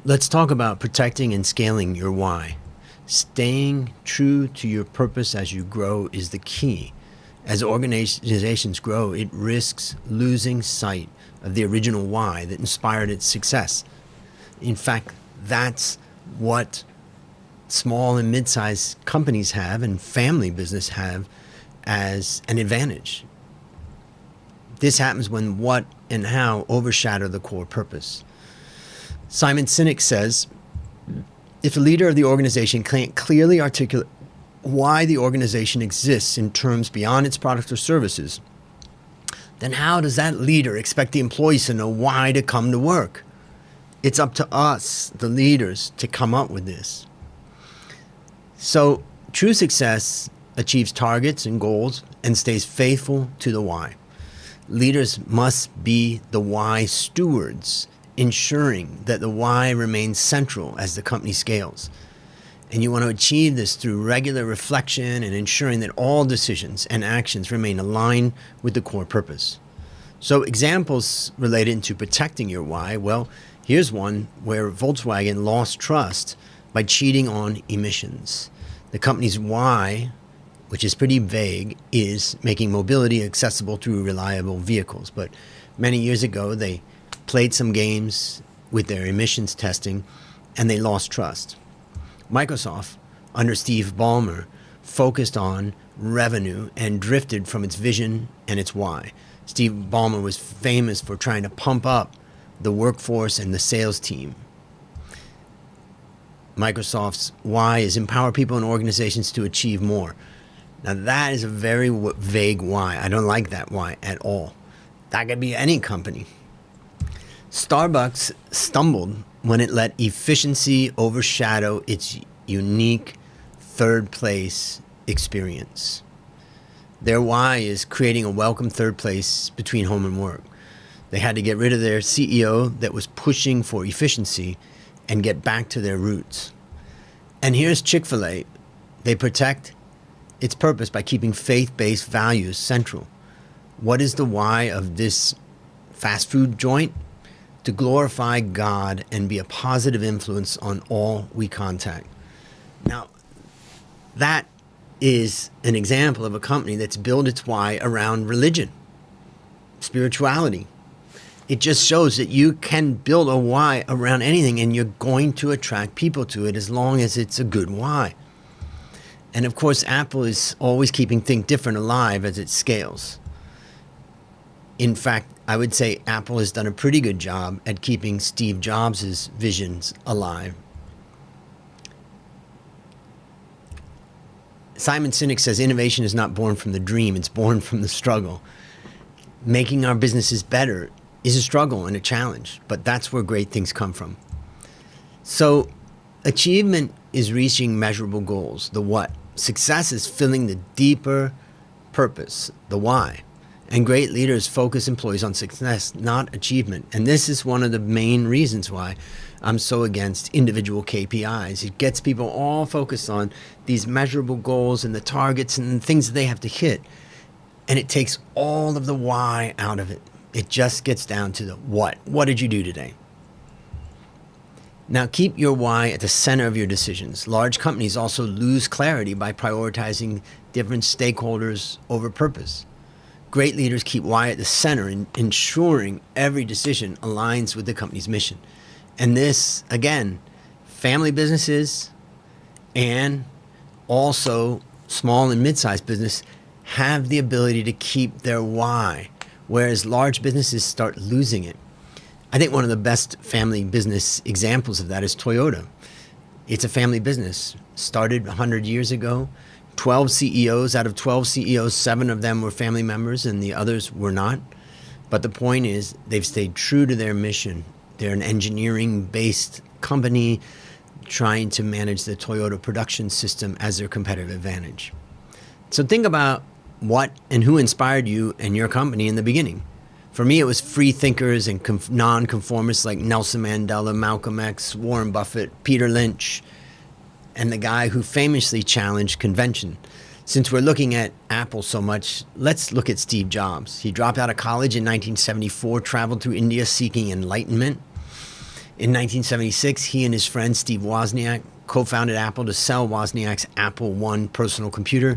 Let's talk about protecting and scaling your why. Staying true to your purpose as you grow is the key. As organizations grow, it risks losing sight of the original why that inspired its success. In fact, that's what small and mid-sized companies have and family business have as an advantage. This happens when what and how overshadow the core purpose. Simon Sinek says, if a leader of the organization can't clearly articulate why the organization exists in terms beyond its products or services, then how does that leader expect the employees to know why to come to work? It's up to us, the leaders, to come up with this. So true success achieves targets and goals and stays faithful to the why. Leaders must be the why stewards, ensuring that the why remains central as the company scales. And you want to achieve this through regular reflection and ensuring that all decisions and actions remain aligned with the core purpose. So examples related to protecting your why, well, here's one where Volkswagen lost trust by cheating on emissions. The company's why, which is pretty vague, is making mobility accessible through reliable vehicles. But many years ago, they played some games with their emissions testing and they lost trust. Microsoft, under Steve Ballmer, focused on revenue and drifted from its vision and its why. Steve Ballmer was famous for trying to pump up the workforce and the sales team. Microsoft's why is empower people and organizations to achieve more. Now that is a very vague why. I don't like that why at all. That could be any company. Starbucks stumbled when it let efficiency overshadow its unique third place experience. Their why is creating a welcome third place between home and work. They had to get rid of their CEO that was pushing for efficiency and get back to their roots. And here's Chick-fil-A. They protect its purpose by keeping faith-based values central. What is the why of this fast food joint? To glorify God and be a positive influence on all we contact. Now, that is an example of a company that's built its why around religion, spirituality. It just shows that you can build a why around anything and you're going to attract people to it as long as it's a good why. And of course, Apple is always keeping Think Different alive as it scales. In fact, I would say Apple has done a pretty good job at keeping Steve Jobs' visions alive. Simon Sinek says innovation is not born from the dream, it's born from the struggle. Making our businesses better is a struggle and a challenge, but that's where great things come from. So achievement is reaching measurable goals, the what. Success is filling the deeper purpose, the why. And great leaders focus employees on success, not achievement. And this is one of the main reasons why I'm so against individual KPIs. It gets people all focused on these measurable goals and the targets and the things that they have to hit. And it takes all of the why out of it. It just gets down to the what. What did you do today? Now, keep your why at the center of your decisions. Large companies also lose clarity by prioritizing different stakeholders over purpose. Great leaders keep why at the center, ensuring every decision aligns with the company's mission. And this, again, family businesses and also small and mid-sized business have the ability to keep their why, whereas large businesses start losing it. I think one of the best family business examples of that is Toyota. It's a family business, started 100 years ago. 12 CEOs, out of 12 CEOs, 7 of them were family members and the others were not. But the point is they've stayed true to their mission. They're an engineering-based company trying to manage the Toyota production system as their competitive advantage. So think about what and who inspired you and your company in the beginning. For me, it was free thinkers and non-conformists like Nelson Mandela, Malcolm X, Warren Buffett, Peter Lynch, and the guy who famously challenged convention. Since we're looking at Apple so much, let's look at Steve Jobs. He dropped out of college in 1974, traveled through India seeking enlightenment. In 1976, he and his friend Steve Wozniak co-founded Apple to sell Wozniak's Apple I personal computer.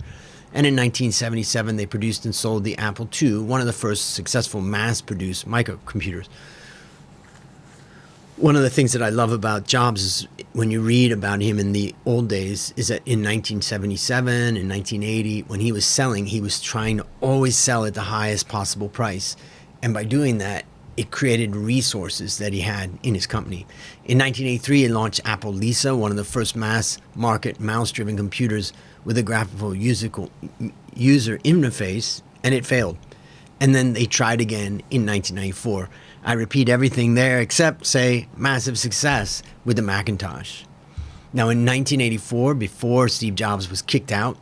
And in 1977, they produced and sold the Apple II, one of the first successful mass-produced microcomputers. One of the things that I love about Jobs is when you read about him in the old days is that in 1977 and 1980, when he was selling, he was trying to always sell at the highest possible price. And by doing that, it created resources that he had in his company. In 1983, he launched Apple Lisa, one of the first mass-market mouse-driven computers with a graphical user interface, and it failed. And then they tried again in 1994. I repeat everything there except, say, massive success with the Macintosh. Now, in 1984, before Steve Jobs was kicked out,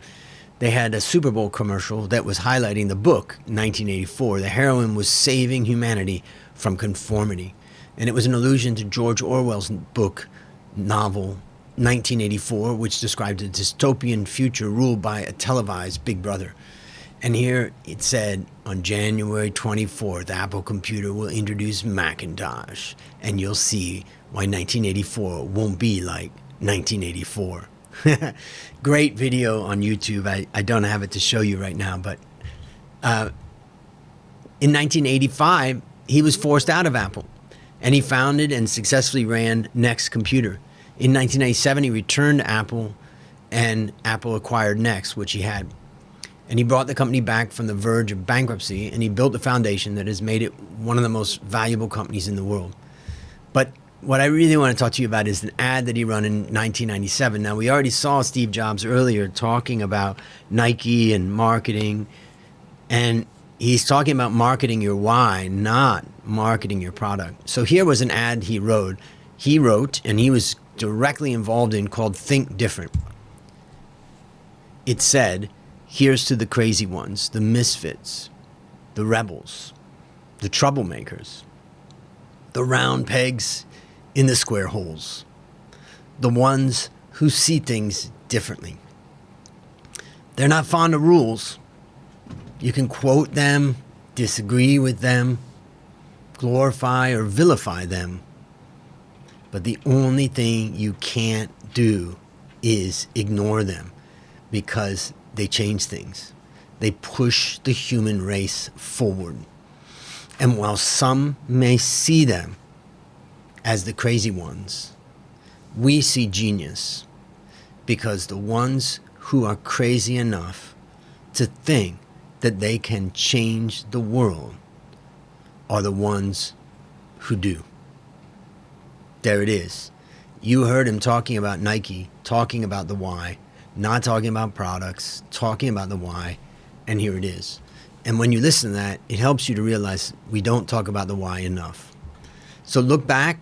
they had a Super Bowl commercial that was highlighting the book, 1984. The heroine was saving humanity from conformity. And it was an allusion to George Orwell's book, novel, 1984, which described a dystopian future ruled by a televised Big Brother. And here it said, on January 24th, Apple Computer will introduce Macintosh, and you'll see why 1984 won't be like 1984. Great video on YouTube. I don't have it to show you right now, but in 1985, he was forced out of Apple, and he founded and successfully ran Next Computer. In 1997, he returned to Apple, and Apple acquired Next, which he had. And he brought the company back from the verge of bankruptcy, and he built a foundation that has made it one of the most valuable companies in the world. But what I really want to talk to you about is an ad that he ran in 1997. Now, we already saw Steve Jobs earlier talking about Nike and marketing, and he's talking about marketing your why, not marketing your product. So here was an ad he wrote. He wrote, and he was directly involved in, called Think Different. It said, here's to the crazy ones, the misfits, the rebels, the troublemakers, the round pegs in the square holes, the ones who see things differently. They're not fond of rules. You can quote them, disagree with them, glorify or vilify them, but the only thing you can't do is ignore them, because they change things. They push the human race forward. And while some may see them as the crazy ones, we see genius, because the ones who are crazy enough to think that they can change the world are the ones who do. There it is. You heard him talking about Nike, talking about the why, not talking about products, talking about the why, and here it is. And when you listen to that, it helps you to realize we don't talk about the why enough. So look back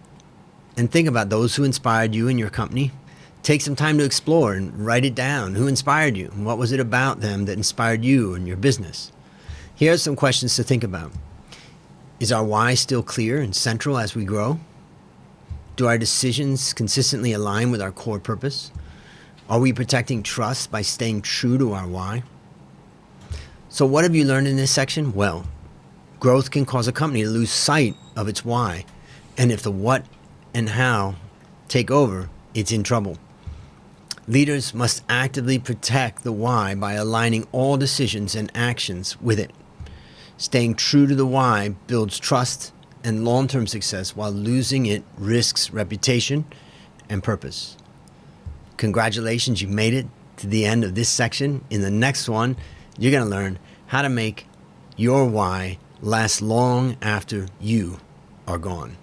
and think about those who inspired you in your company. Take some time to explore and write it down. Who inspired you? And what was it about them that inspired you and your business? Here are some questions to think about. Is our why still clear and central as we grow? Do our decisions consistently align with our core purpose? Are we protecting trust by staying true to our why? So what have you learned in this section? Well, growth can cause a company to lose sight of its why. And if the what and how take over, it's in trouble. Leaders must actively protect the why by aligning all decisions and actions with it. Staying true to the why builds trust and long-term success, while losing it risks reputation and purpose. Congratulations, you made it to the end of this section. In the next one, you're going to learn how to make your why last long after you are gone.